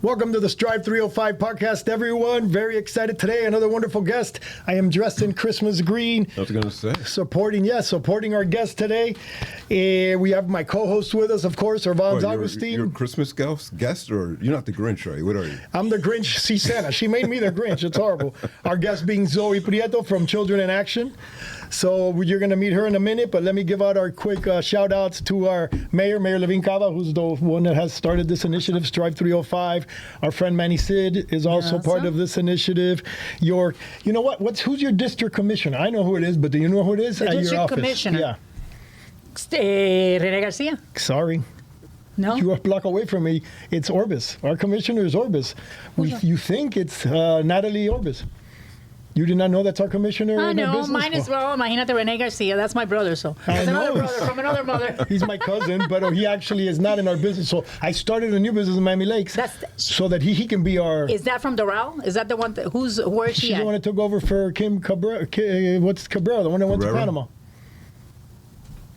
Welcome to the Strive 305 podcast, everyone. Very excited today. Another wonderful guest. I am dressed in Christmas green. I was going to say. Supporting our guest today. We have my co-host with us, of course, Irvans Agustin. You're a Christmas guest, or you're not the Grinch, right? What are you? I'm the Grinch. See, Santa. She made me the Grinch. It's horrible. Our guest being Zoe Prieto from Children in Action. So you're going to meet her in a minute, but let me give out our quick shout outs to our Mayor Levin Cava, who's the one that has started this initiative, Strive 305. Our friend Manny Sid is also part of this initiative. You know what? Who's your district commissioner? I know who it is, but do you know who it is? The district commissioner. Yeah. Rene Garcia. Sorry. No? You're a block away from me. It's Orbis. Our commissioner is Orbis. You think it's Natalie Orbis. You did not know that's our commissioner? I know, mine as well. Imagínate, Rene Garcia. That's my brother, so. That's another brother from another mother. He's my cousin, but he actually is not in our business. So I started a new business in Miami Lakes so that he can be our... Is that from Doral? Is that the one? Where is she at? She's the one that took over for Kim Cabrera. What's Cabrera? The one that went to Panama.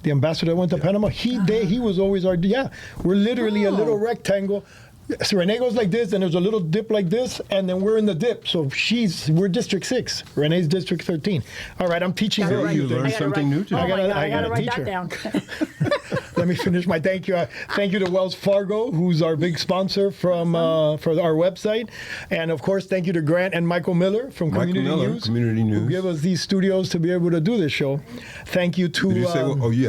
The ambassador that went to Panama. He was always our... Yeah, we're literally a little rectangle. So Renee goes like this, and there's a little dip like this, and then we're in the dip. So we're District 6. Renee's District 13. All right, I'm teaching her. You learned something new today. I got to write that down. Let me finish my thank you. Thank you to Wells Fargo, who's our big sponsor for our website. And, of course, thank you to Grant and Michael Miller from Community News. Who give us these studios to be able to do this show. Thank you to... Did you say,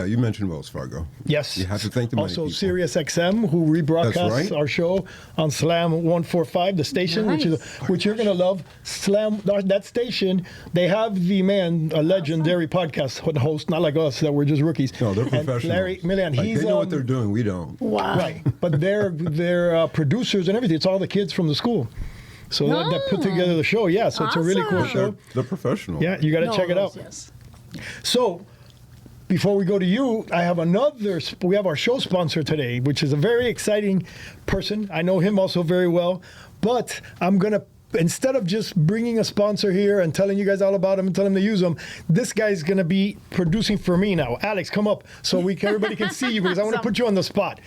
you mentioned Wells Fargo. Yes. You have to thank the money people. Also, Sirius XM, who rebroadcasts our show on Slam 145, the station, which you're going to love. Slam, that station, they have the man, a legendary podcast host, not like us, that we're just rookies. No, they're professionals. Larry Millian, they know what they're doing, we don't. Wow. Right, but they're producers and everything. It's all the kids from the school. So that put together the show. Yeah, so it's a really cool show. They're professional. Yeah, you got to check it out. Yes. So, before we go to you, we have our show sponsor today, which is a very exciting person. I know him also very well, but I'm going to, instead of just bringing a sponsor here and telling you guys all about him and telling them to use him, this guy's going to be producing for me now. Alex, come up so everybody can see you, because I want to put you on the spot.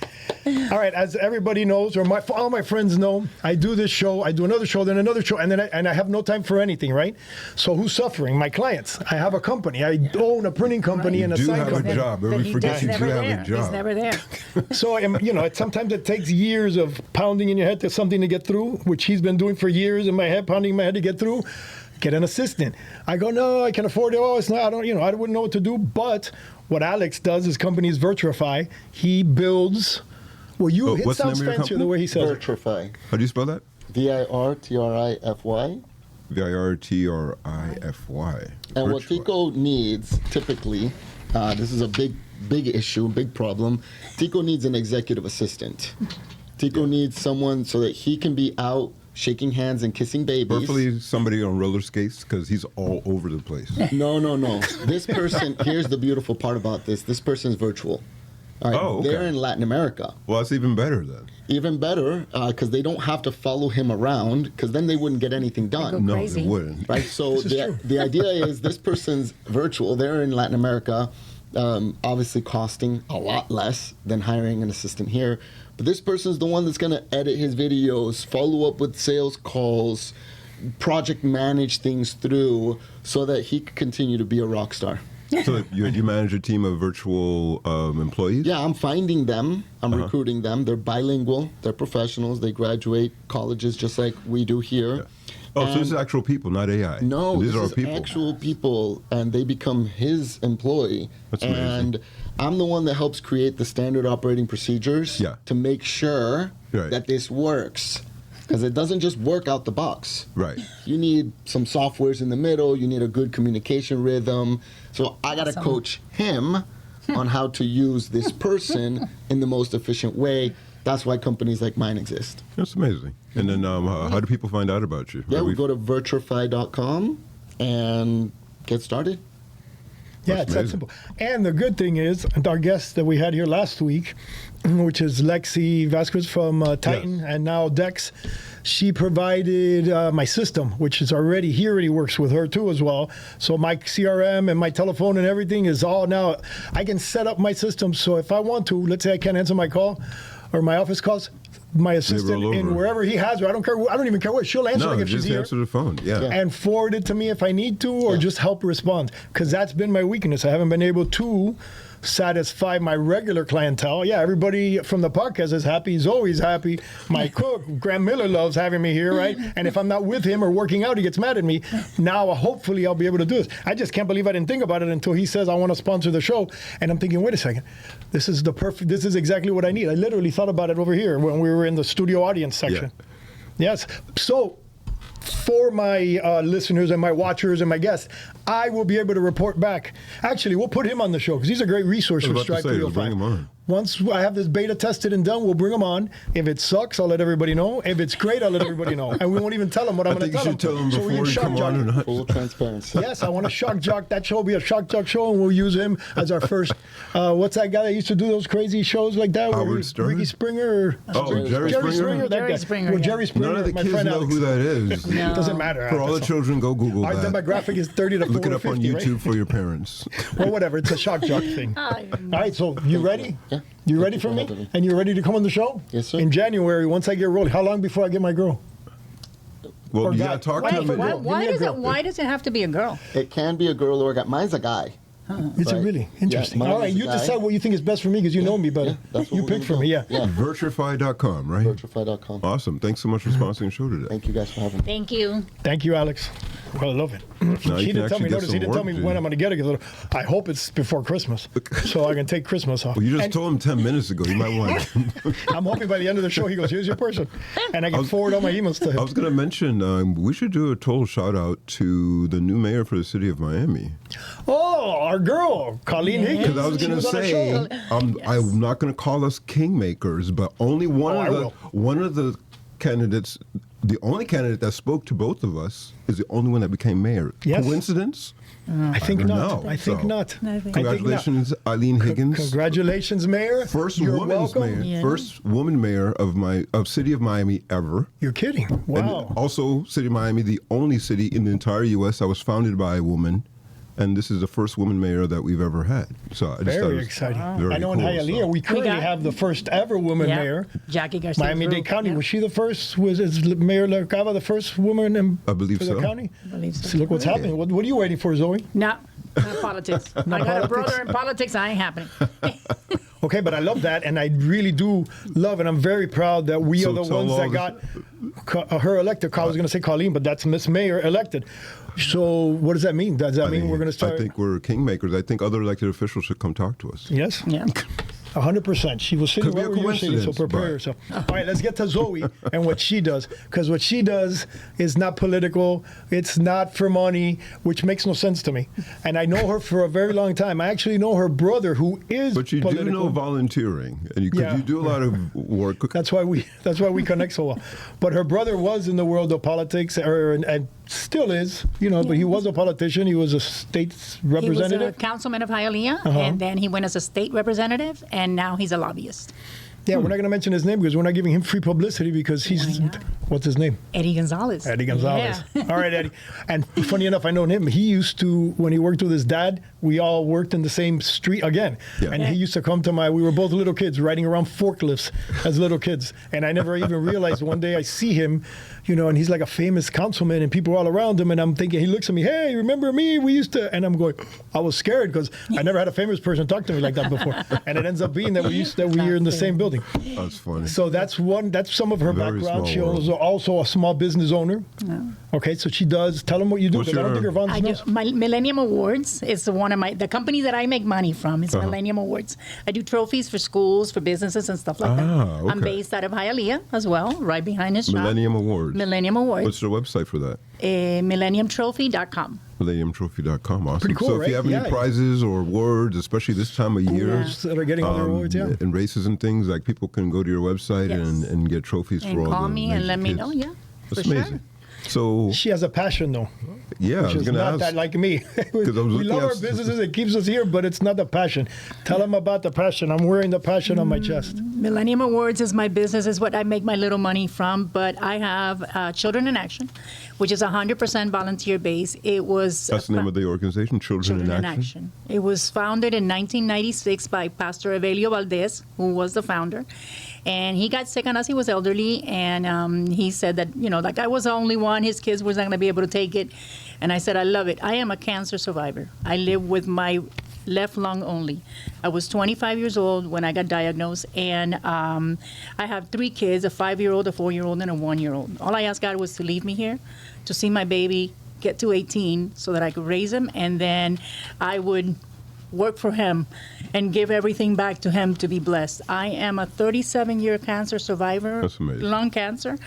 All right, as everybody knows, or all my friends know, I do this show, I do another show, then another show, and I have no time for anything, right? So who's suffering? My clients. I have a company. I own a printing company and a sign company. You do have a job. Everybody forgets you do have a job. He's never there. So, sometimes it takes years of pounding in your head to something to get through, which he's been doing for years in my head, pounding my head to get through. Get an assistant. I go, no, I can afford it. Oh, it's not. I don't. I wouldn't know what to do. But what Alex does, his company is Virtrify. He builds. Well, it sounds fancier the way he says Virtrify. How do you spell that? Virtrify. Virtrify. And what Tico needs typically, this is a big issue, big problem. Tico needs an executive assistant. Tico needs someone so that he can be out shaking hands and kissing babies. Hopefully somebody on roller skates, because he's all over the place. No. This person, here's the beautiful part about this. This person's virtual. All right, okay. They're in Latin America. Well, that's even better then. Even better, because they don't have to follow him around, because then they wouldn't get anything done. No, they wouldn't. Right, so the idea is this person's virtual. They're in Latin America, obviously costing a lot less than hiring an assistant here. But this person's the one that's going to edit his videos, follow up with sales calls, project manage things through so that he can continue to be a rock star. So you manage a team of virtual employees? Yeah, I'm finding them. I'm recruiting them. They're bilingual. They're professionals. They graduate colleges just like we do here. Yeah. Oh, so this is actual people, not AI. No, these this are people. Actual people, and they become his employee. That's amazing. And I'm the one that helps create the standard operating procedures to make sure that this works. Because it doesn't just work out the box. Right. You need some softwares in the middle. You need a good communication rhythm. So I got to coach him on how to use this person in the most efficient way. That's why companies like mine exist. That's amazing. And then how do people find out about you? Yeah, we go to virtrify.com and get started. Yeah, it's that simple. And the good thing is, our guest that we had here last week, which is Lexi Vasquez from Titan and now Dex, she provided my system, which is already, he already works with her too as well. So my CRM and my telephone and everything is all now, I can set up my system. So if I want to, let's say I can't answer my call, or my office calls, my assistant roll in over. wherever he has her. I don't care. I don't even care what. She'll answer No, like if she's just here. answer the phone. Yeah. And forward it to me if I need to, or Yeah. just help respond. Because that's been my weakness. I haven't been able to satisfy my regular clientele. Yeah, everybody from the podcast is happy. Zoe's happy. My cook, Graham Miller, loves having me here, right? And if I'm not with him or working out, he gets mad at me. Now, hopefully, I'll be able to do this. I just can't believe I didn't think about it until he says, I want to sponsor the show. And I'm thinking, wait a second. This is exactly what I need. I literally thought about it over here when we were in the studio audience section. Yes. So, for my listeners and my watchers and my guests, I will be able to report back. Actually, we'll put him on the show because he's a great resource I for was about Strike to say, bring 305. him on. Once I have this beta tested and done, we'll bring him on. If it sucks, I'll let everybody know. If it's great, I'll let everybody know. And we won't even tell them what I'm I going think to you should tell him so we before can you shock come jock on or him. not. Full transparency. Yes, I want to shock jock. That show will be a shock jock show, and we'll use him as our first. What's that guy that used to do those crazy shows like that? Howard Stern? Ricky Springer. Or, Oh, Jerry Springer? that Jerry guy. Springer, Well, yeah. Jerry Springer. None of the my kids friend know Alex. who that is. No. Doesn't matter. For all the That's children, go Google Our that. demographic is 30 to 40 Look it up 50, on YouTube right? for your parents. Well, whatever. It's a shock jock thing. All right, so you ready? Yeah. You ready Thank for you for me? having me. And you ready to come on the show? Yes, sir. In January, once I get rolling. How long before I get my girl? Well, Or you guy. got to talk Why- to him. why- and- Why Give me a does girl. why does it have to be a girl? It can be a girl or a guy. Mine's a guy. It's a Right. really interesting. Yeah, All mine right, is a you guy. decide what you think is best for me because you know me better. That's what You we're pick gonna for do. me, yeah. Yeah. Virtuify.com, right? Virtuify.com. Awesome. Thanks so much for sponsoring the show today. Thank you guys for having me. Thank you. Thank you, Alex. Well, I love it. Now He you can didn't tell actually me. get Notice he some didn't tell work me done. when I'm going to get it. I hope it's before Christmas, so I can take Christmas off. Well, you just And told him 10 minutes ago. You might want to. I'm hoping by the end of the show he goes, "Here's your person," and I can forward all my emails to I him. was going to mention we should do a total shout out to the new mayor for the city of Miami. Oh, our girl, Colleen Higgins. Because I was She going to on the say, show. I'm not going to call us kingmakers, but only one of the candidates, the only candidate that spoke to both of us, is the only one that became mayor. Yes. Coincidence? I think don't not. know. I think So, not. I think- I think not. Congratulations, Eileen Higgins. Congratulations, Mayor. First You're woman's welcome. mayor, Yeah. first woman mayor of City of Miami ever. You're kidding. Wow. And also, City of Miami, the only city in the entire U.S. that was founded by a woman, and this is the first woman mayor that we've ever had. So I just thought it Very was exciting. very I know in cool, Hialeah so. we currently got- have the first ever woman Yeah. mayor. Jackie Garcia. Miami-Dade County. Yeah. Was she the first? Is Mayor LaCava the first woman I believe for the so. county? I believe so. See, look what's happening. What are you waiting for, Zoe? Not politics. I got a politics? brother in politics. I ain't happening. Okay, but I love that, and I really do love, and I'm very proud that we So are the tell ones all that got her elected. I was going to say Colleen, but that's Miss Mayor elected. So what does that mean? Does that mean we're going to start? I think we're kingmakers. I think other elected officials should come talk to us. Yes, Yeah. 100%. She was sitting Could be right a where you were sitting, so coincidence, prepare but- yourself. All right, let's get to Zoe and what she does. Because what she does is not political. It's not for money, which makes no sense to me. And I know her for a very long time. I actually know her brother, who is But you political. do know volunteering, and Yeah. you do a lot of work. That's why we connect so well. But her brother was in the world of politics, and still is, but he was a politician. He was a state He was representative. a councilman of Hialeah, Uh-huh. and then he went as a state representative, and now he's a lobbyist. Yeah, we're not going to mention his name because we're not giving him free publicity because he's, Why not? what's his name? Eddie Gonzalez. Eddie Gonzalez. Yeah. All right, Eddie. And funny enough, I know him. He used to, when he worked with his dad, we all worked in the same street again. Yeah. And he used to come to we were both little kids riding around forklifts as little kids. And I never even realized one day I see him, and he's like a famous councilman and people all around him. And I'm thinking, he looks at me, hey, remember me? We used to, and I'm going, I was scared because I never had a famous person talk to me like that before. And it ends up being that we're in the same building. That's funny. So that's some of her Very background. small She world. was also a small business owner. Okay, so she does. Tell them what you do. What's 'Cause I don't your- think Irvans I do, knows. my Millennium Awards is one of the company that I make money from is Millennium Awards. I do trophies for schools, for businesses, and stuff like that. I'm okay. based out of Hialeah as well, right behind his shop. Millennium Awards. Millennium Awards. What's the website for that? MillenniumTrophy.com. MillenniumTrophy.com. Awesome. Pretty cool, so if you right? have any Yeah. prizes or awards, especially this time of year, Yeah. That are getting all their awards, yeah. and races and things, like people can go to your website Yes. and get trophies And for all call the me and amazing let me kids. know, yeah. That's for amazing. Sure. So She has a passion, though. yeah, I Which was is going to not ask. that like me. we I was looking love our at- businesses. It keeps us here, but it's not the passion. Tell them about the passion. I'm wearing the passion on my chest. Millennium Awards is my business, is what I make my little money from. But I have Children in Action, which is 100% volunteer based. It was That's the name of the organization, Children in Action. It was founded in 1996 by Pastor Evelio Valdez, who was the founder. And he got sick on us. He was elderly, and he said that, like I was the only one. His kids was not going to be able to take it. And I said, I love it. I am a cancer survivor. I live with my left lung only. I was 25 years old when I got diagnosed, and I have 3 kids, a 5-year-old, a 4-year-old, and a 1-year-old. All I asked God was to leave me here, to see my baby get to 18 so that I could raise him, and then I would work for him and give everything back to him to be blessed. I am a 37-year cancer survivor, That's amazing. lung cancer,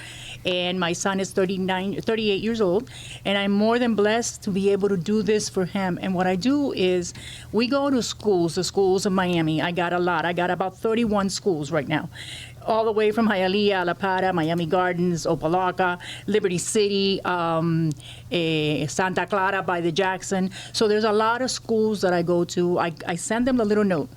and my son is 38 years old, and I'm more than blessed to be able to do this for him. And what I do is we go to schools, the schools of Miami. I got a lot. I got about 31 schools right now, all the way from Hialeah, La Para, Miami Gardens, Opalaca, Liberty City, Santa Clara by the Jackson. So there's a lot of schools that I go to. I send them a little note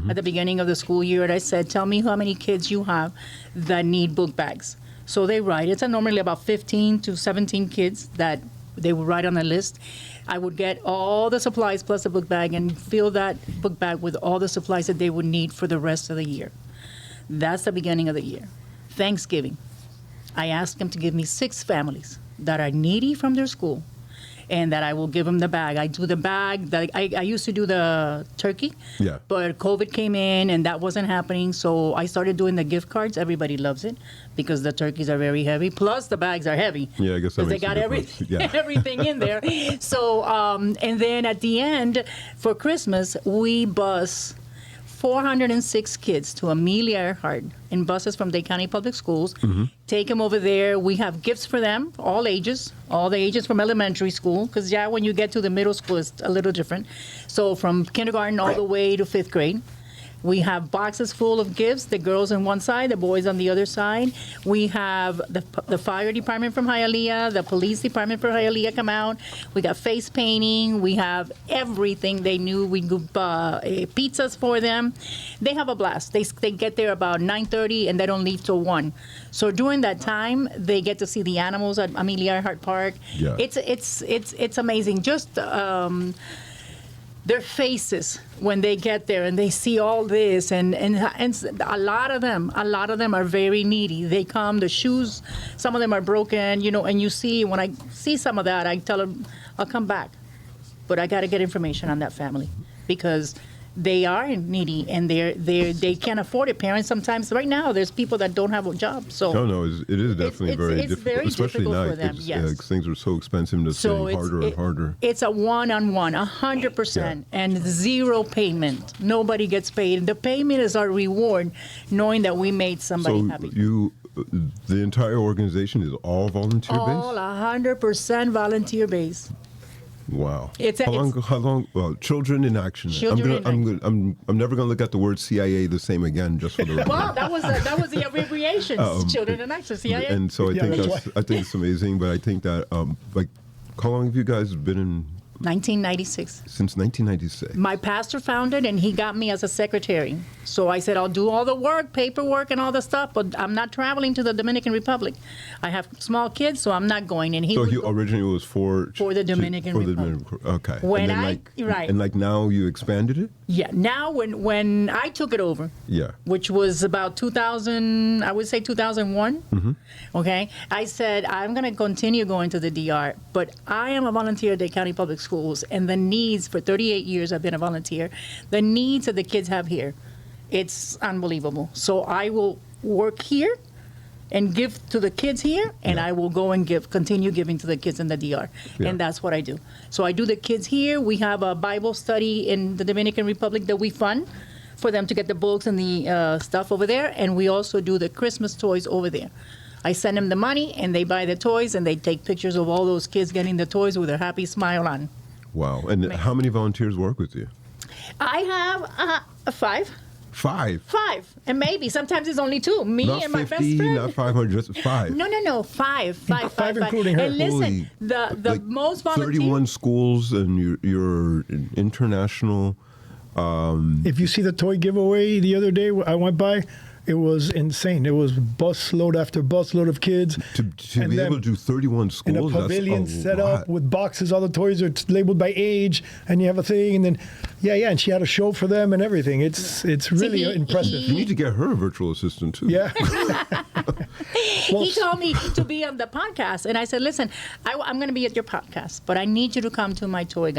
at the beginning of the school year, and I said, tell me how many kids you have that need book bags. So they write. It's normally about 15 to 17 kids that they would write on the list. I would get all the supplies plus a book bag and fill that book bag with all the supplies that they would need for the rest of the year. That's the beginning of the year. Thanksgiving, I asked them to give me 6 families that are needy from their school, and that I will give them the bag. I do the bag. I used to do the turkey, Yeah. but COVID came in, and that wasn't happening, so I started doing the gift cards. Everybody loves it because the turkeys are very heavy, plus the bags are heavy. Yeah, I guess that because they makes a got difference. everything, Yeah. everything in there. So, and then at the end, for Christmas, we bus 406 kids to Amelia Earhart in buses from Dade County Public Schools. Take them over there. We have gifts for them, all the ages from elementary school, because when you get to the middle school, it's a little different. So from kindergarten all the way to 5th grade. We have boxes full of gifts, the girls on one side, the boys on the other side. We have the fire department from Hialeah, the police department from Hialeah come out. We got face painting. We have everything they knew. We do pizzas for them. They have a blast. They get there about 9:30 and they don't leave till 1. So during that time, they get to see the animals at Amelia Earhart Park. Yeah. It's amazing. Just their faces when they get there and they see all this, and a lot of them are very needy. They come, the shoes, some of them are broken, and you see, when I see some of that, I tell them, I'll come back, but I got to get information on that family because they are needy and they can't afford it. Parents sometimes, right now, there's people that don't have a job. So No, it is definitely very it's difficult, very especially difficult now. for them, yes. Things are so expensive and it's getting harder and harder. It's a one-on-one, 100%, and 0 payment. Nobody gets paid. The payment is our reward, knowing that we made somebody So happy. the entire organization is all volunteer All based? 100% volunteer based. Wow. It's how long? Well, Children in Action. I'm never gonna look at the word CIA the same again just for the record. Well, that was the abbreviation. Children in Action, CIA. And so I think it's amazing, but I think that how long have you guys been in? 1996. Since 1996. My pastor found it, and he got me as a secretary. So I said, I'll do all the work, paperwork, and all the stuff, but I'm not traveling to the Dominican Republic. I have small kids, so I'm not going. And So he originally was for the Dominican Republic. Okay. When and then right. And now you expanded it? Yeah. Now when I took it over, Yeah. which was about 2000, I would say 2001. Okay, I said I'm going to continue going to the DR, but I am a volunteer at the County Public Schools, and the needs for 38 years I've been a volunteer. The needs that the kids have here, it's unbelievable. So I will work here and give to the kids here, and I will go and continue giving to the kids in the DR. Yeah. And that's what I do. So I do the kids here. We have a Bible study in the Dominican Republic that we fund for them to get the books and the stuff over there, and we also do the Christmas toys over there. I send them the money, and they buy the toys, and they take pictures of all those kids getting the toys with their happy smile on. Wow. And how many volunteers work with you? I have 5. 5. 5, and maybe sometimes it's only 2. Me Not and my 50, best friend. not 500, just 5. No. 5, including her. And listen, Holy- the like most volunteers. 31 schools, and you're international. If you see the toy giveaway the other day, I went by. It was insane. It was busload after busload of kids. To And be then able to do 31 schools, in a pavilion that's a set lot. up with boxes. All the toys are labeled by age, and you have a thing, and then and she had a show for them and everything. It's really impressive. You need to get her a virtual assistant too. Yeah. He told me to be on the podcast, and I said, "Listen, I'm going to be at your podcast, but I need you to come to my toy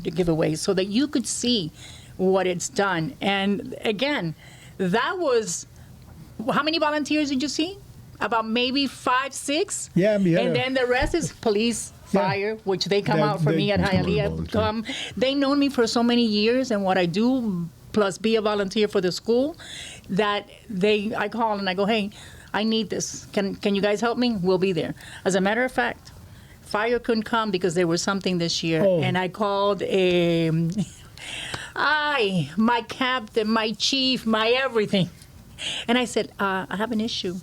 giveaway so that you could see what it's done." And again, that was how many volunteers did you see? About maybe 5, 6. Yeah. And then the rest is police, fire, which they come out for me at Hialeah. They known me for so many years, and what I do, plus be a volunteer for the school, that I call and I go, "Hey, I need this. Can you guys help me? We'll be there." As a matter of fact, fire couldn't come because there was something this year, and I called my captain, my chief, my everything. And I said, I have an issue.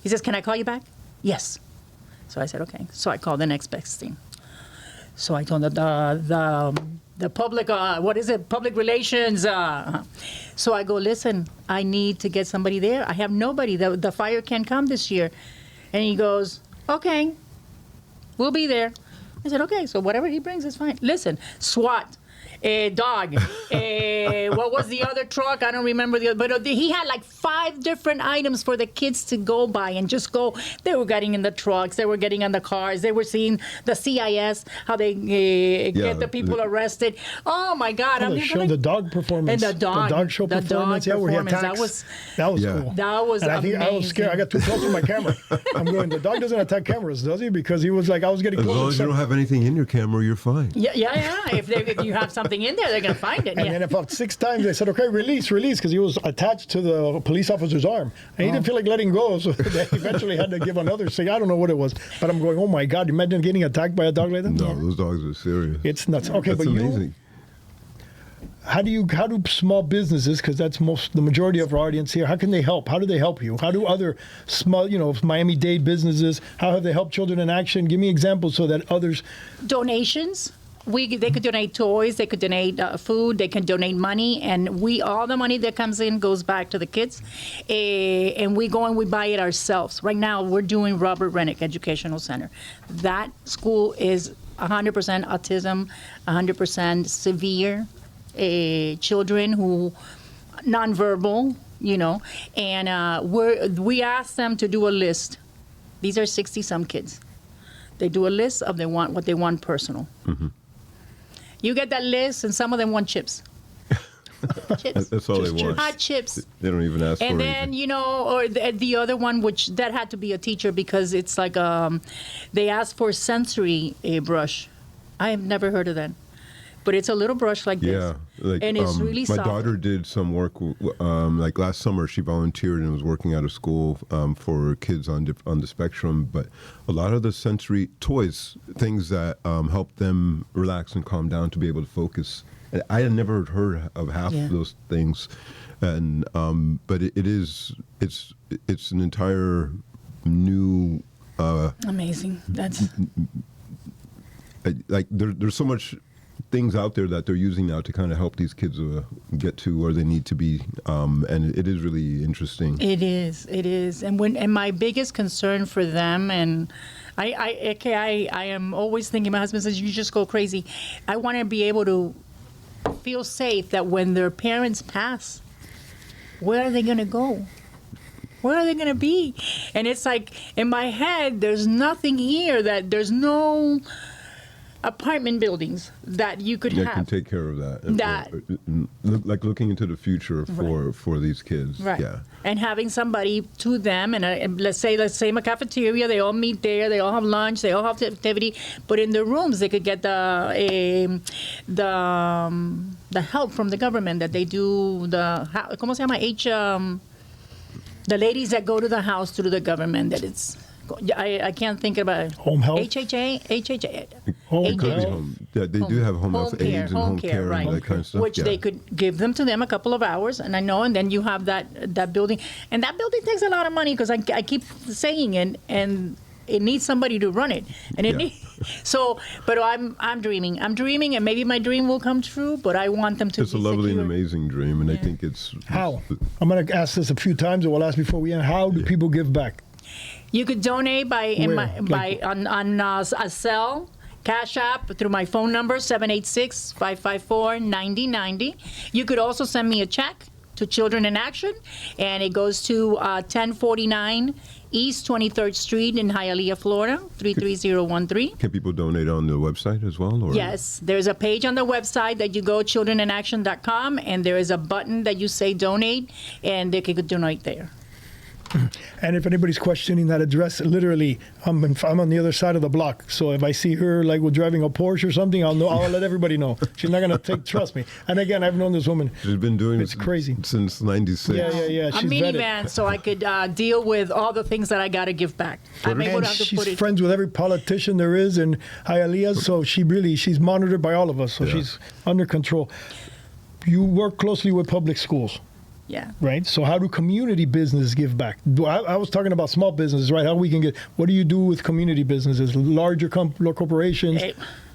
He says, "Can I call you back?" "Yes." So I said, "Okay." So I called the next best thing. So I told the public, public relations. So I go, "Listen, I need to get somebody there. I have nobody. The fire can't come this year." And he goes, "Okay, we'll be there." I said, "Okay, so whatever he brings is fine." Listen, SWAT. A dog. What was the other truck? I don't remember the other. But he had like 5 different items for the kids to go by and just go. They were getting in the trucks. They were getting on the cars. They were seeing the CIS, how they get the people arrested. Oh, my God. The dog performance. And the dog show performance. Yeah, where he attacks. That was cool. That was and amazing. I was scared. I got too close to my camera. I'm going, the dog doesn't attack cameras, does he? Because he was like, I was getting close. As long as you don't have anything in your camera, you're fine. Yeah. If you have something in there, they're going to find it. And then about 6 times they said, "Okay, release," because he was attached to the police officer's arm. And he didn't feel like letting go, so they eventually had to give another thing. I don't know what it was. But I'm going, oh my God, imagine getting attacked by a dog like that? No, those dogs are serious. It's nuts. Okay, That's but amazing. How do small businesses, because that's the majority of our audience here, how can they help? How do they help you? How do other small, Miami-Dade businesses, how have they helped Children in Action? Give me examples so that others... Donations. They could donate toys, they could donate food, they can donate money, and all the money that comes in goes back to the kids. And we go and we buy it ourselves. Right now, we're doing Robert Rennick Educational Center. That school is 100% autism, 100% severe children who nonverbal, and we ask them to do a list. These are 60-some kids. They do a list of what they want personal. Mm-hmm. You get that list, and some of them want chips. Chips. That's all they want. Hot chips. They don't even ask for And anything. then, or the other one, which that had to be a teacher because it's like they asked for sensory brush. I have never heard of that. But it's a little brush like this. Yeah, and it's really my soft. daughter did some work. Like last summer, she volunteered and was working at a school for kids on the spectrum. But a lot of the sensory toys, things that help them relax and calm down to be able to focus. And I had never heard of half of those things, and but it's an entire new. Amazing. That's like there's so much things out there that they're using now to kind of help these kids get to where they need to be, and it is really interesting. It is, and my biggest concern for them, and I am always thinking. My husband says, "You just go crazy." I want to be able to feel safe that when their parents pass, where are they going to go? Where are they going to be? And it's like in my head, there's nothing here there's no apartment buildings that you could have. Can take care of that. Like looking into the future for these kids. Right. Yeah. And having somebody to them, and let's say a cafeteria, they all meet there, they all have lunch, they all have activity, but in their rooms they could get the help from the government that they do ¿cómo se llama? The ladies that go to the house through the government, that it's I can't think about it. Home health? HHA. It could be Okay. they do have home health aides and home care right. and that kind of stuff. Which they could give them to them a couple of hours, and then you have that building, and that building takes a lot of money because I keep saying it, and it needs somebody to run it, and but I'm dreaming, and maybe my dream will come true, but I want them to. It's a lovely and amazing dream, and I think it's How? I'm going to ask this a few times, and we'll ask before we end. How do people give back? You could donate Where? on a cell, Cash App, through my phone number, 786-554-9090. You could also send me a check to Children in Action, and it goes to 1049 East 23rd Street in Hialeah, Florida, 33013. Can people donate on the website as well? Or? Yes, there's a page on the website that you go, childreninaction.com, and there is a button that you say donate, and they could donate there. And if anybody's questioning that address, literally, I'm on the other side of the block. So if I see her like with driving a Porsche or something, I'll know. I'll let everybody know. She's not gonna trust me. And again, I've known this woman. She's been doing It's it crazy. since '96. Yeah. A She's minivan, so I could deal with all the things that I got to give back. I'm able And to have to she's put it. friends with every politician there is in Hialeah, so she's monitored by all of us. So Yeah. she's under control. You work closely with public schools. Yeah. Right. So how do community businesses give back? I was talking about small businesses, right? How we can get. What do you do with community businesses, larger corporations?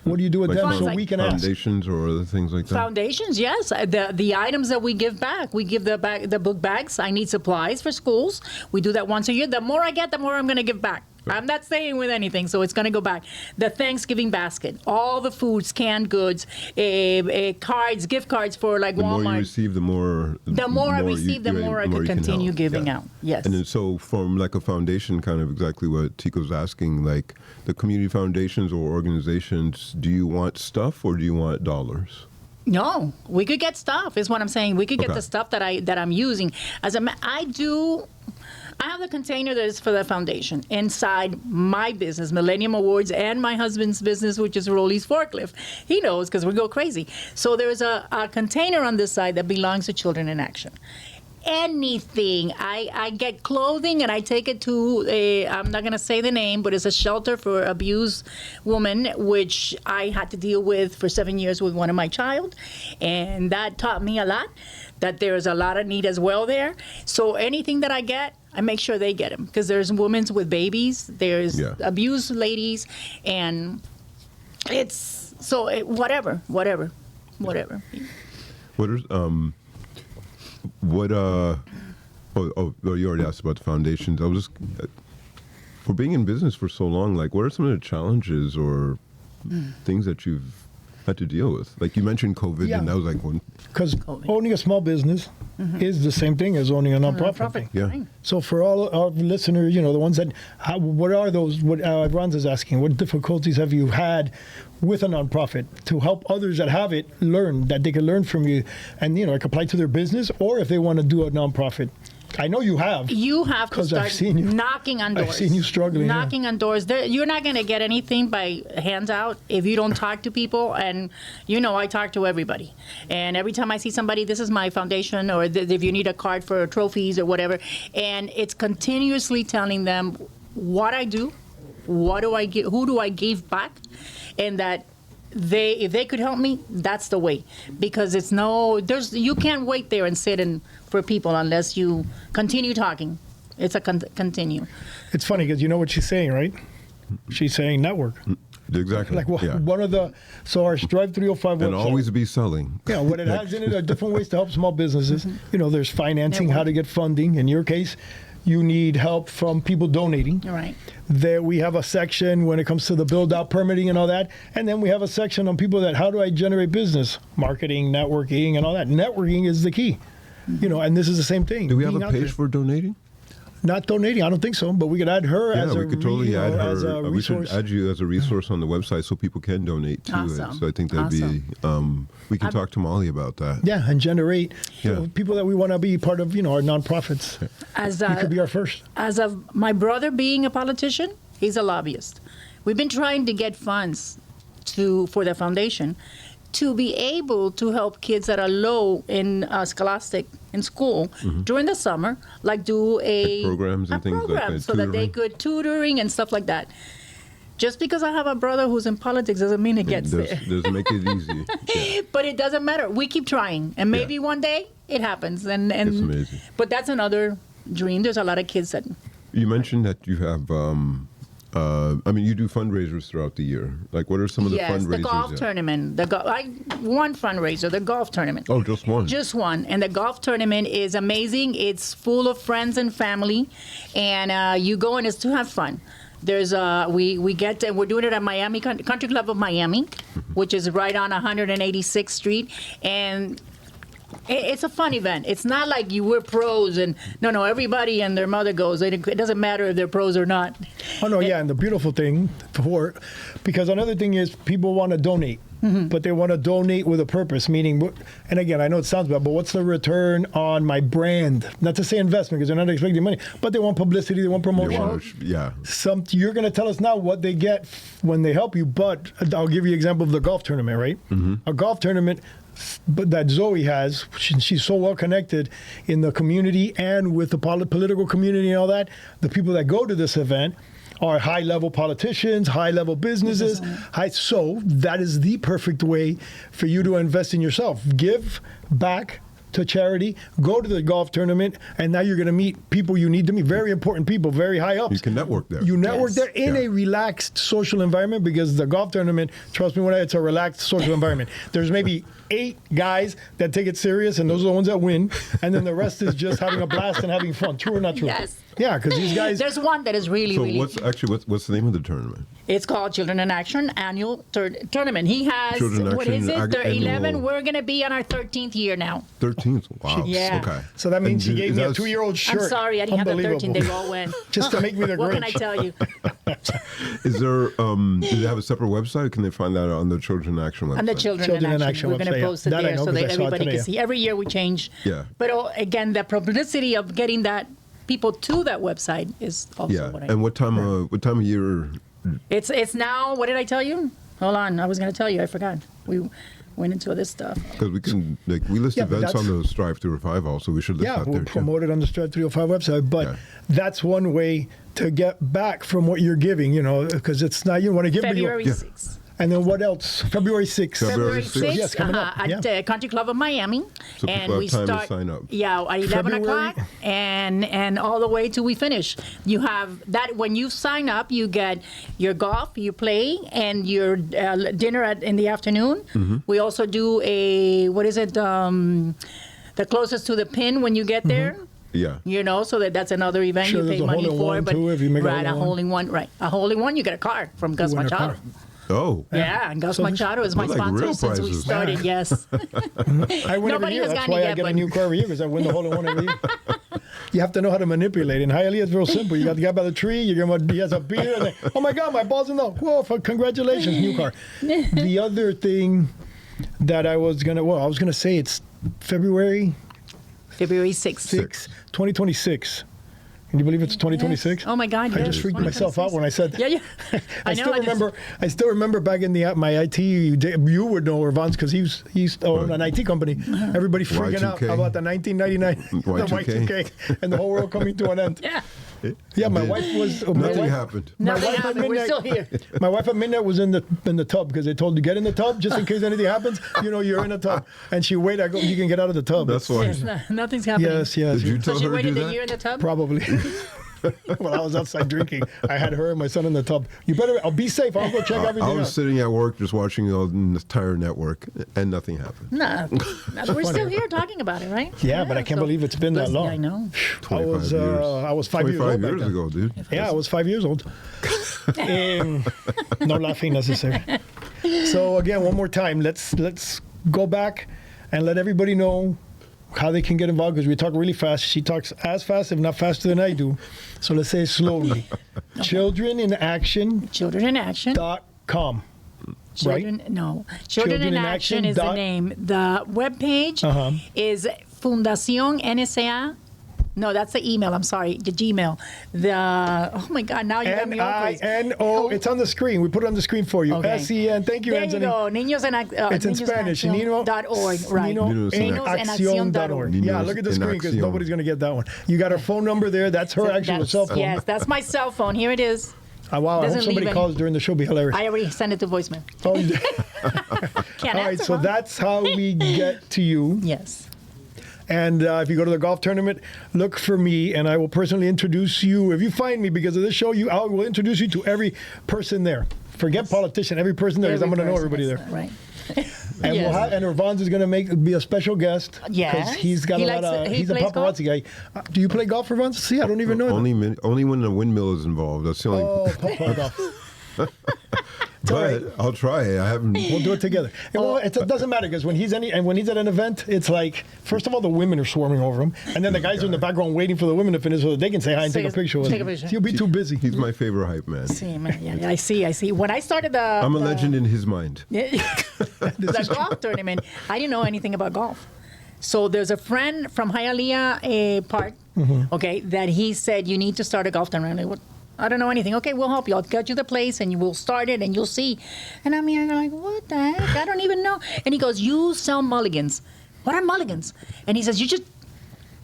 What do you do with Like them so like we can ask? foundations or other things like that. Foundations, yes. The items that we give back, we give the book bags. I need supplies for schools. We do that once a year. The more I get, the more I'm going to give back. I'm not staying with anything, so it's going to go back. The Thanksgiving basket, all the foods, canned goods, cards, gift cards for like The Walmart. more you receive, the more I receive, the more I could you can continue help. giving Yeah. out. Yes. And then so from like a foundation, kind of exactly what Tico's asking, like the community foundations or organizations, do you want stuff or do you want dollars? No, we could get stuff. Is what I'm saying. We could get Okay. the stuff that I'm using. I have the container that is for the foundation inside my business, Millennium Awards, and my husband's business, which is Rolly's Forklift. He knows because we go crazy. So there's a container on this side that belongs to Children in Action. Anything. I get clothing and I take it to I'm not going to say the name, but it's a shelter for abused women, which I had to deal with for 7 years with one of my child. And that taught me a lot, that there's a lot of need as well there. So anything that I get, I make sure they get them, because there's women with babies, there's abused ladies, and it's whatever. What is you already asked about the foundations. I was just for being in business for so long, like what are some of the challenges or things that you've had to deal with? Like you mentioned COVID, and that was like one. Because owning a small business is the same thing as owning a nonprofit. Yeah. Right. So for all our listeners, the ones that, what are those? What Irvans is asking, what difficulties have you had with a nonprofit to help others that have it learn, that they can learn from you, and like apply to their business, or if they want to do a nonprofit. I know you have. You have to 'Cause I've start seen you. knocking on doors. I've seen you struggling, yeah. Knocking on doors. You're not going to get anything by hands out if you don't talk to people. And, I talk to everybody. And every time I see somebody, this is my foundation, or if you need a card for trophies or whatever. And it's continuously telling them what I do, what do I give, who do I give back, and that if they could help me, that's the way. Because you can't wait there and sit for people unless you continue talking. It's a continue. It's funny because you know what she's saying, right? She's saying network. Exactly. Like one of the, so our Strive 305 and website. always be selling. What it has in it are different ways to help small businesses. There's financing, how to get funding. In your case, you need help from people donating. All right. There we have a section when it comes to the build-out permitting and all that. And then we have a section on people that, how do I generate business? Marketing, networking, and all that. Networking is the key. And this is the same thing. Do we have Being a out page there. for donating? Not donating, I don't think so, but we could add her as we could totally add as her. a We should resource. add you as a resource on the website so people can donate to Awesome. it. So I think that'd be. We can talk to Molly about that. Yeah, and generate Yeah. people that we want to be part of, our nonprofits. You could be our first. As of my brother being a politician, he's a lobbyist. We've been trying to get funds for the foundation. to be able to help kids that are low in scholastic in school during the summer, like do a programs and things like program that, so that they could tutoring and stuff like that. Just because I have a brother who's in politics doesn't mean it gets there. Doesn't make it easy. Yeah. But it doesn't matter. We keep trying, and maybe one day it happens. And It's amazing. But that's another dream. There's a lot of kids that. You mentioned that you have, you do fundraisers throughout the year. Like, what are some of the fundraisers? Yes, the golf tournament. One fundraiser, the golf tournament. Oh, just one? Just one. And the golf tournament is amazing. It's full of friends and family, and you go and it's to have fun. There's we're doing it at Miami Country Club of Miami, which is right on 186th Street, and it's a fun event. It's not like we're pros and no, everybody and their mother goes. It doesn't matter if they're pros or not. Oh no, yeah, and the beautiful thing because another thing is people want to donate, but they want to donate with a purpose. Meaning, and again, I know it sounds bad, but what's the return on my brand? Not to say investment because they're not expecting money, but they want publicity, they want promotion. You're going to tell us now what they get when they help you, but I'll give you an example of the golf tournament, right? A golf tournament. But that Zoe has, she's so well connected in the community and with the political community and all that. The people that go to this event are high-level politicians, high-level businesses. So that is the perfect way for you to invest in yourself. Give back to charity, go to the golf tournament, and now you're going to meet people you need to meet, very important people, very high ups. You can network there. You network there in a relaxed social environment because the golf tournament, trust me, it's a relaxed social environment. There's maybe 8 guys that take it serious, and those are the ones that win, and then the rest is just having a blast and having fun. True or not true? Yes. Yeah, because these guys. There's one that is really, so really. what's the name of the tournament? It's called Children in Action Annual Tournament. He has, Children in Action 11. We're going to be on our 13th year now. 13th? Wow. Yeah. Okay. So that means she gave me a 2-year-old shirt. I'm sorry, I didn't have the 13. They all went. Just to make me the Grinch. What can I tell you? Is there, do they have a separate website? Can they find that on the Children in Action website? On the Children in Action. We're going to post it That I there know so 'cause that I saw it everybody today. can see. Every year we change. Yeah. But again, the publicity of getting that people to that website is also what I And what time of year? It's now, what did I tell you? Hold on, I was going to tell you, I forgot. We went into this stuff. Because we list events on the Strive to Revive also. We should list that we'll there promote it on the Strive 305 website. But that's one way to get back from what you're giving, because it's not, you want to give February 6th. And then what else? February 6th. February 6th. Yes, coming up. At the Country Club of Miami. So and people we have time start, to sign up. Yeah, at 11 o'clock and all the way till we finish. You have that, when you sign up, you get your golf, you play, and your dinner in the afternoon. We also do the closest to the pin when you get there. Yeah. So that's another event Sure, you pay there's a money for. hole-in-one, But too, if you make a right, a hole-in-one, right. A hole-in-one, you get a car from Gus You win a Machado. car. Oh. Yeah, and Gus Machado is my Those are like sponsor real since we prizes. started, yes. I win every Nobody year. has That's gotten why it I yet, get a but- new car every year because I win the hole-in-one every year. You have to know how to manipulate. In Hialeah, it's real simple. You got the guy by the tree. You give him he has a beer. And then, oh my God, my ball's in the whoa! Congratulations, new car. The other thing that I was gonna say it's February 6th. 2026. Can you believe it's 2026? Yes. Oh my God! I Yes. just freaked myself out when I said that. Yeah. I still remember back in my IT. You would know Irvans because he's owned an IT company. Everybody freaking out Y2K. about the 1999 the Y2K and the whole world coming to an end. Yeah. Yeah, my wife was. Nothing happened. Nothing wife at happened. We're midnight- still here. My wife at midnight was in the tub because they told you get in the tub just in case anything happens. You're in a tub, and she wait. I go, you can get out of the tub. That's why. Yes, nothing's happening. Yes. Did you So tell she her to waited do a that? year in the tub? Probably. Well, I was outside drinking. I had her and my son in the tub. I'll be safe. I'll go check everything I was out. sitting at work just watching the entire network, and nothing happened. No, we're still here talking about it, right? Yeah, but I can't believe it's been that long. I know. 25 years. I was 5 years old. 25 back years then. ago, dude. Yeah, I was 5 years old. No laughing necessary. So again, one more time, let's go back and let everybody know how they can get involved because we talk really fast. She talks as fast, if not faster than I do. So let's say it slowly. ChildrenInAction.com. Children in Action. Right? No. Children in Action is the name. The webpage is Fundación NSA No, that's the email. I'm sorry, the Gmail. Oh my God, now you got me all crazy. N-I-N-O. It's on the screen. We put it on the screen for you. Okay. S-E-N. Thank you, There Anthony. you go. Niños en It's in Spanish. Nino.org, right. Niñosenacion.org. Yeah, look at the screen because nobody's going to get that one. You got her phone number there. That's her actual cell phone. Yes, that's my cell phone. Here it is. Wow, I hope Doesn't somebody leave calls during the show. Be hilarious. I already sent it to voicemail. Oh, you did? Can't All right, answer, so huh? that's how we get to you. Yes. And if you go to the golf tournament, look for me, and I will personally introduce you. If you find me because of this show, I will introduce you to every person there. Forget politician, every person there, because I'm going to know everybody there. Right. And Yes. and Irvans is going to be a special guest. Yes. Because he's got he's a plays golf? paparazzi guy. Do you play golf, Irvans? See, I don't even know. Only when the windmill is involved. That's the only. Oh, papa golf. But I'll try. I haven't. We'll do it together. Well, it doesn't matter because when he's at an event, it's like first of all the women are swarming over him, and then the guys are in the background waiting for the women to finish so that they can say hi and take a picture with him. You'll be too busy. He's my favorite hype man. See, man, yeah, I see. When I started I'm a legend in his mind. the golf tournament, I didn't know anything about golf. So there's a friend from Hialeah Park, okay, that he said, you need to start a golf tournament. I'm like, what? I don't know anything. Okay, we'll help you. I'll get you the place and you will start it and you'll see. And I'm here like, what the heck? I don't even know. And he goes, you sell mulligans. What are mulligans? And he says, you just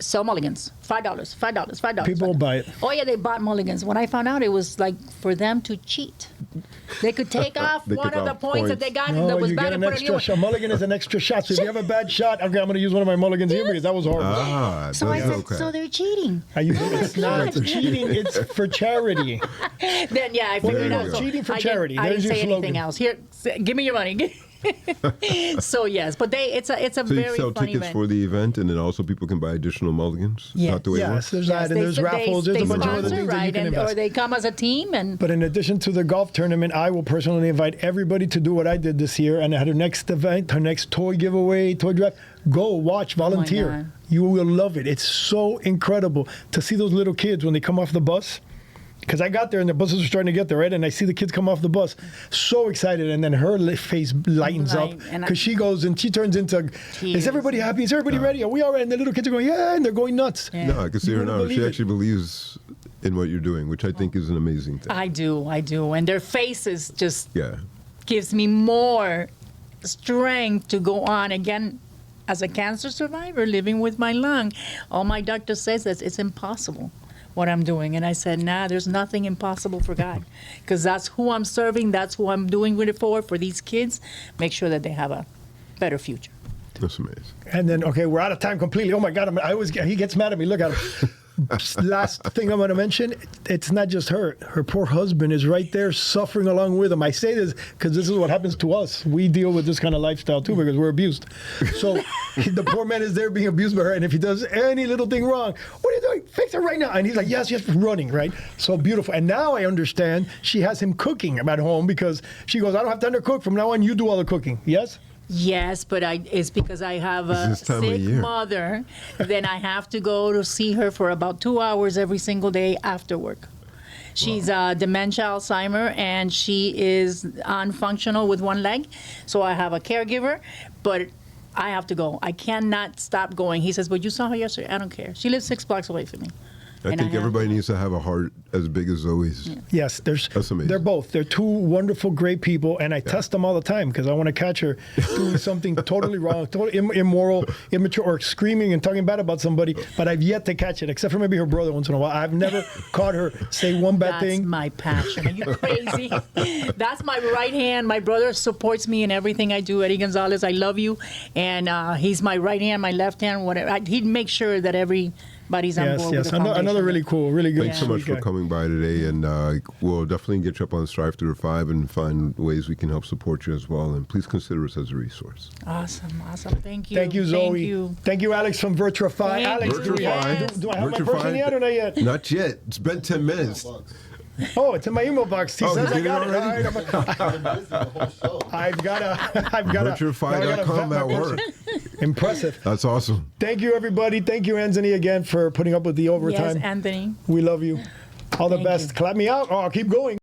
sell mulligans. $5. People buy it. Oh, yeah, they bought mulligans. When I found out, it was like for them to cheat. They could take off one of the points that they got that was you bad get and an put a new extra one. shot. Mulligan is an extra shot. So if you have a bad shot, okay, I'm going to use one of my mulligans here because that was horrible. So I said, okay. so they're cheating. It's not cheating. It's for charity. Then, yeah, I figured it out. So cheating for I charity. I There's didn't say your anything slogan. else. Here, give me your money. So yes, but it's a So you very sell funny tickets event. for the event, and then also people can buy additional mulligans. Yes. Not the way it Yes, works. there's that, and there's raffles. There's a bunch of other things that you can invest. or they come as a team and. But in addition to the golf tournament, I will personally invite everybody to do what I did this year. And at our next event, our next toy giveaway, toy drive, go watch, volunteer. God. You will love it. It's so incredible to see those little kids when they come off the bus. Because I got there and the buses were starting to get there, right? And I see the kids come off the bus, so excited. And then her face lightens up because she goes and she turns into, is everybody happy? Is everybody ready? Are we all right? And the little kids are going, yeah, and they're going nuts. Yeah. No, I can see her You now. wouldn't She believe actually believes in what you're doing, which I think is an amazing thing. I do, and their faces just Yeah. gives me more strength to go on again. As a cancer survivor living with my lung, all my doctor says is it's impossible what I'm doing. And I said, nah, there's nothing impossible for God. Because that's who I'm serving, that's who I'm doing it for these kids. Make sure that they have a better future. That's amazing. And then, okay, we're out of time completely. Oh my God, he gets mad at me. Look at him. Last thing I'm going to mention, it's not just her. Her poor husband is right there suffering along with him. I say this because this is what happens to us. We deal with this kind of lifestyle too because we're abused. So the poor man is there being abused by her. And if he does any little thing wrong, what are you doing? Fix it right now. And he's like, yes, running, right? So beautiful. And now I understand she has him cooking at home because she goes, I don't have time to cook. From now on, you do all the cooking. Yes? Yes, but it's because I have a It's this time of sick year. mother. Then I have to go to see her for about 2 hours every single day after work. She's dementia, Alzheimer, and she is unfunctional with one leg. So I have a caregiver, but I have to go. I cannot stop going. He says, but you saw her yesterday. I don't care. She lives 6 blocks away from me. I think everybody needs to have a heart as big as Zoe's. Yes, That's amazing. They're both. They're two wonderful, great people, and I test them all the time because I want to catch her doing something totally wrong, totally immoral, immature, or screaming and talking bad about somebody. But I've yet to catch it, except for maybe her brother once in a while. I've never caught her say one bad thing. That's my passion. Are you crazy? That's my right hand. My brother supports me in everything I do. Eddie Gonzalez, I love you. And he's my right hand, my left hand, whatever. He'd make sure that everybody's on board with the Another really cool, really good. Thanks so much sweet for guy. coming by today, and we'll definitely get you up on Strive Through 5 and find ways we can help support you as well. And please consider us as a resource. Awesome. Thank you. Thank you, Zoe. Thank you. Thank you, Alex from Virtuify. Thank Alex, you. do we have, do I have my person yet or not yet? Not yet. It's been 10 minutes. Oh, it's in my email box. He Oh, says you I did it got it. already? All right, I've got to. Virtuify.com, that worked. Impressive. That's awesome. Thank you, everybody. Thank you, Anthony, again for putting up with the overtime. Yes, Anthony. We love you. All the Thank best. you. Clap me out. Oh, I'll keep going.